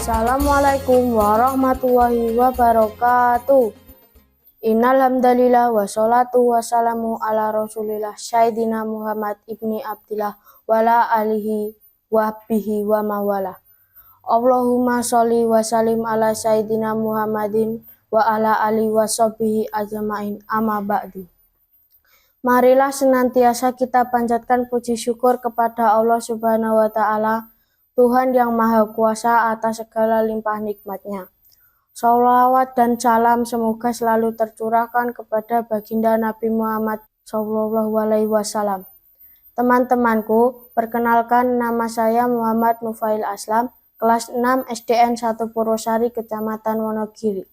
Assalamualaikum warahmatullahi wabarakatuh. Innal hamdalillah wassalatu wassalamu ala Rasulillah Sayyidina Muhammad ibni Abdillah wala alihi wahbihi wa mawala. Allahumma sholli wa sallim ala Sayyidina Muhammadin wa ala alihi wa sahbihi ajmain amma ba'du. Marilah senantiasa kita panjatkan puji syukur kepada Allah Subhanahu wa Ta'ala, Tuhan yang Maha Kuasa atas segala limpah nikmat-Nya. Sholawat dan salam semoga selalu tercurahkan kepada baginda Nabi Muhammad SAW. Teman-temanku, perkenalkan nama saya Muhammad Nufail Aslam, kelas 6 SDN 1 Purwosari, Kecamatan Wonogiri.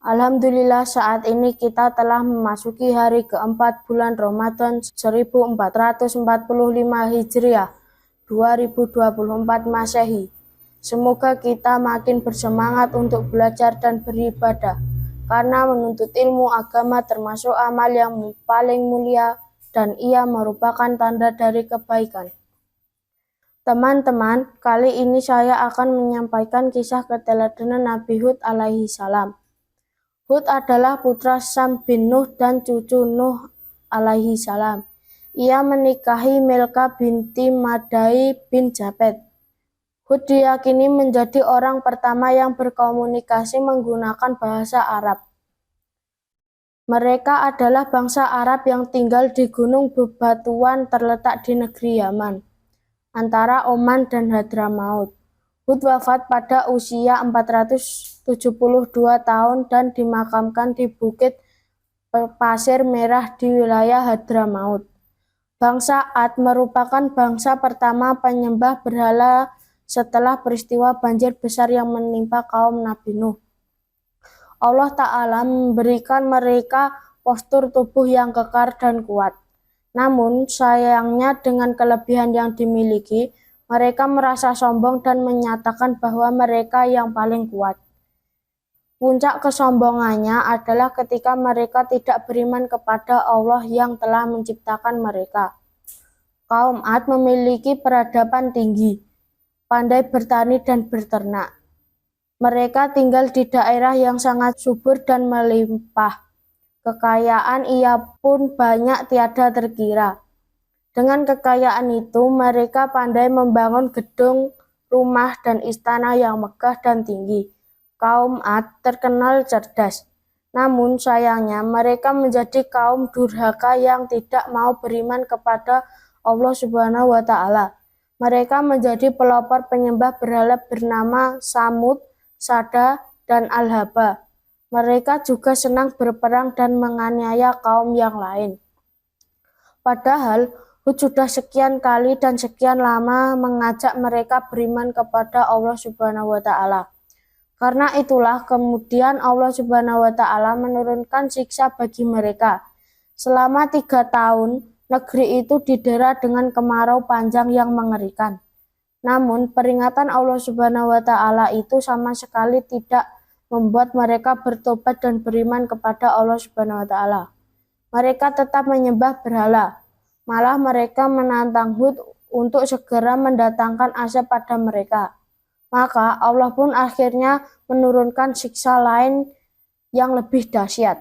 Alhamdulillah saat ini kita telah memasuki hari keempat bulan Ramadan 1445 Hijriah 2024 Masehi. Semoga kita makin bersemangat untuk belajar dan beribadah, karena menuntut ilmu agama termasuk amal yang paling mulia dan ia merupakan tanda dari kebaikan. Teman-teman, kali ini saya akan menyampaikan kisah keteladanan Nabi Hud alaihi salam. Hud adalah putra Sam bin Nuh dan cucu Nuh alaihi salam. Ia menikahi Milka binti Madai bin Japet. Hud diyakini menjadi orang pertama yang berkomunikasi menggunakan bahasa Arab. Mereka adalah bangsa Arab yang tinggal di gunung bebatuan terletak di negeri Yaman, antara Oman dan Hadramaut. Hud wafat pada usia 472 tahun dan dimakamkan di Bukit Pasir Merah di wilayah Hadramaut. Bangsa Ad merupakan bangsa pertama penyembah berhala setelah peristiwa banjir besar yang menimpa kaum Nabi Nuh. Allah Ta'ala memberikan mereka postur tubuh yang kekar dan kuat. Namun sayangnya dengan kelebihan yang dimiliki, mereka merasa sombong dan menyatakan bahwa mereka yang paling kuat. Puncak kesombongannya adalah ketika mereka tidak beriman kepada Allah yang telah menciptakan mereka. Kaum Ad memiliki peradaban tinggi, pandai bertani dan berternak. Mereka tinggal di daerah yang sangat subur dan melimpah. Kekayaan ia pun banyak tiada terkira. Dengan kekayaan itu, mereka pandai membangun gedung, rumah, dan istana yang megah dan tinggi. Kaum Ad terkenal cerdas. Namun sayangnya mereka menjadi kaum durhaka yang tidak mau beriman kepada Allah Subhanahu wa Ta'ala. Mereka menjadi pelopor penyembah berhala bernama Samud, Sada, dan Al-Haba. Mereka juga senang berperang dan menganiaya kaum yang lain. Padahal Hud sudah sekian kali dan sekian lama mengajak mereka beriman kepada Allah Subhanahu wa Ta'ala. Karena itulah kemudian Allah Subhanahu wa Ta'ala menurunkan siksa bagi mereka. Selama 3 tahun, negeri itu didera dengan kemarau panjang yang mengerikan. Namun peringatan Allah Subhanahu wa Ta'ala itu sama sekali tidak membuat mereka bertobat dan beriman kepada Allah Subhanahu wa Ta'ala. Mereka tetap menyembah berhala. Malah mereka menantang Hud untuk segera mendatangkan azab pada mereka. Maka Allah pun akhirnya menurunkan siksa lain yang lebih dahsyat.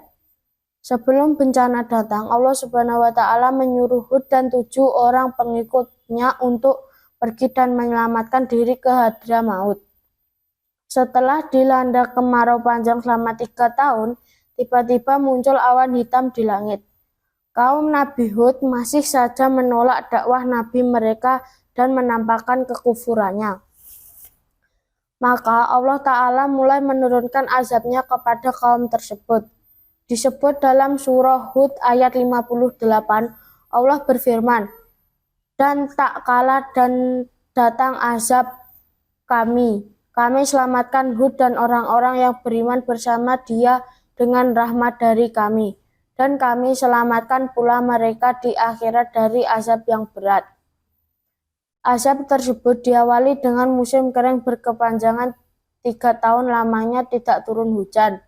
Sebelum bencana datang, Allah Subhanahu wa Ta'ala menyuruh Hud dan 7 orang pengikutnya untuk pergi dan menyelamatkan diri ke Hadramaut. Setelah dilanda kemarau panjang selama 3 tahun, tiba-tiba muncul awan hitam di langit. Kaum Nabi Hud masih saja menolak dakwah Nabi mereka dan menampakkan kekufurannya. Maka Allah Ta'ala mulai menurunkan azabnya kepada kaum tersebut. Disebut dalam surah Hud ayat 58, Allah berfirman, "Dan tak kala dan datang azab kami selamatkan Hud dan orang-orang yang beriman bersama dia dengan rahmat dari kami. Dan kami selamatkan pula mereka di akhirat dari azab yang berat." Azab tersebut diawali dengan musim kering berkepanjangan 3 tahun lamanya tidak turun hujan.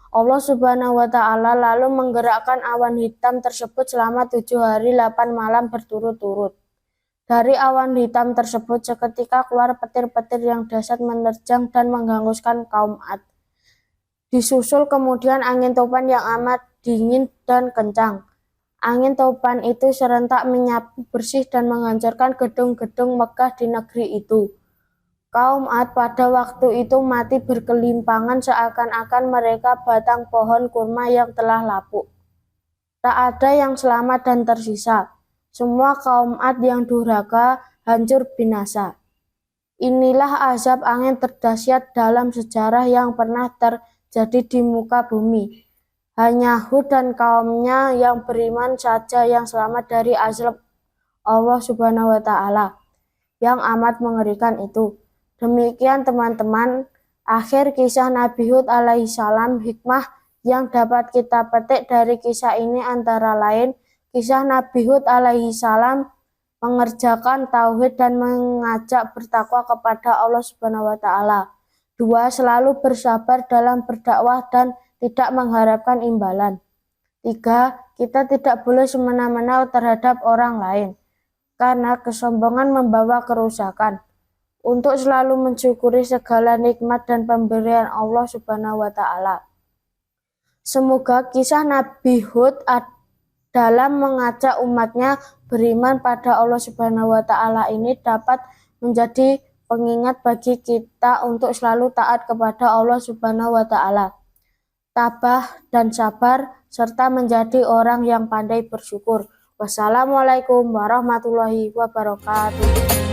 Allah Subhanahu wa Ta'ala lalu menggerakkan awan hitam tersebut selama 7 hari 8 malam berturut-turut. Dari awan hitam tersebut seketika keluar petir-petir yang dahsyat menerjang dan menghanguskan kaum Ad. Disusul kemudian angin topan yang amat dingin dan kencang. Angin topan itu serentak menyapu bersih dan menghancurkan gedung-gedung megah di negeri itu. Kaum Ad pada waktu itu mati berkelimpangan seakan-akan mereka batang pohon kurma yang telah lapuk. Tak ada yang selamat dan tersisa. Semua kaum Ad yang durhaka hancur binasa. Inilah azab angin terdahsyat dalam sejarah yang pernah terjadi di muka bumi. Hanya Hud dan kaumnya yang beriman saja yang selamat dari azab Allah Subhanahu wa Ta'ala yang amat mengerikan itu. Demikian teman-teman, akhir kisah Nabi Hud alaihissalam. Hikmah yang dapat kita petik dari kisah ini antara lain, kisah Nabi Hud alaihissalam mengerjakan tauhid dan mengajak bertakwa kepada Allah Subhanahu wa Ta'ala. 2. Selalu bersabar dalam berdakwah dan tidak mengharapkan imbalan. 3. Kita tidak boleh semena-mena terhadap orang lain, karena kesombongan membawa kerusakan. Untuk selalu mensyukuri segala nikmat dan pemberian Allah Subhanahu wa Ta'ala. Semoga kisah Nabi Hud dalam mengajak umatnya beriman pada Allah Subhanahu wa Ta'ala ini dapat menjadi pengingat bagi kita untuk selalu taat kepada Allah Subhanahu wa Ta'ala, tabah dan sabar, serta menjadi orang yang pandai bersyukur. Wassalamualaikum warahmatullahi wabarakatuh.